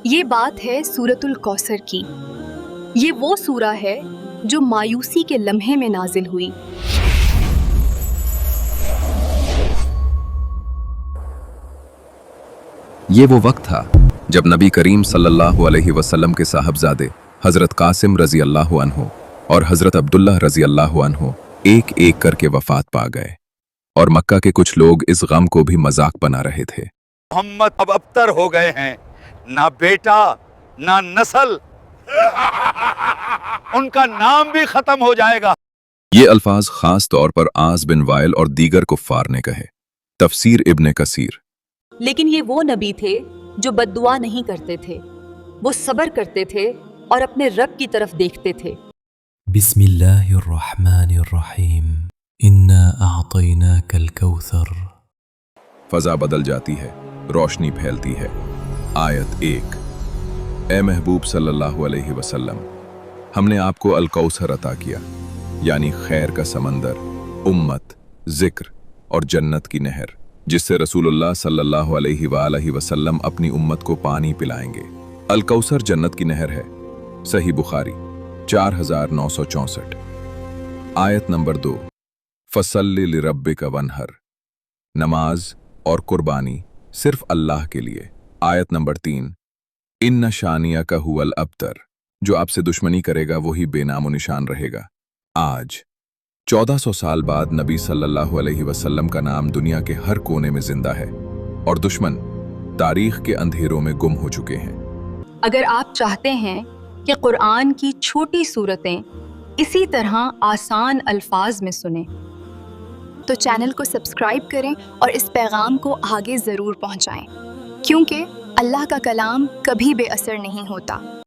یہ بات ہے سورۃ الکوثر کی۔ یہ وہ سورہ ہے جو مایوسی کے لمحے میں نازل ہوئی۔ یہ وہ وقت تھا جب نبی کریم صلی اللہ علیہ وسلم کے صاحبزادے حضرت قاسم رضی اللہ عنہ اور حضرت عبداللہ رضی اللہ عنہ ایک ایک کر کے وفات پا گئے، اور مکہ کے کچھ لوگ اس غم کو بھی مذاق بنا رہے تھے۔ محمد اب ابتر ہو گئے ہیں، نہ بیٹا نہ نسل، ان کا نام بھی ختم ہو جائے گا۔ یہ الفاظ خاص طور پر عاص بن وائل اور دیگر کفار نے کہے۔ تفسیر ابن کثیر۔ لیکن یہ وہ نبی تھے جو بد دعا نہیں کرتے تھے، وہ صبر کرتے تھے اور اپنے رب کی طرف دیکھتے تھے۔ بسم اللہ الرحمن الرحیم انا اعطیناک الکوثر۔ فضا بدل جاتی ہے، روشنی پھیلتی ہے۔ آیت 1۔ اے محبوب صلی اللہ علیہ وسلم، ہم نے آپ کو الکوثر عطا کیا، یعنی خیر کا سمندر، امت، ذکر اور جنت کی نہر، جس سے رسول اللہ صلی اللہ علیہ وآلہ وسلم اپنی امت کو پانی پلائیں گے۔ الکوثر جنت کی نہر ہے۔ صحیح بخاری 4964۔ آیت نمبر 2۔ فصلی لربک ونحر۔ نماز اور قربانی صرف اللہ کے لیے۔ آیت نمبر 3۔ ان شانیک ھو الابتر۔ جو آپ سے دشمنی کرے گا وہی بے نام و نشان رہے گا۔ آج 1400 سال بعد نبی صلی اللہ علیہ وسلم کا نام دنیا کے ہر کونے میں زندہ ہے، اور دشمن تاریخ کے اندھیروں میں گم ہو چکے ہیں۔ اگر آپ چاہتے ہیں کہ قرآن کی چھوٹی صورتیں اسی طرح آسان الفاظ میں سنیں تو چینل کو سبسکرائب کریں اور اس پیغام کو آگے ضرور پہنچائیں، کیونکہ اللہ کا کلام کبھی بے اثر نہیں ہوتا۔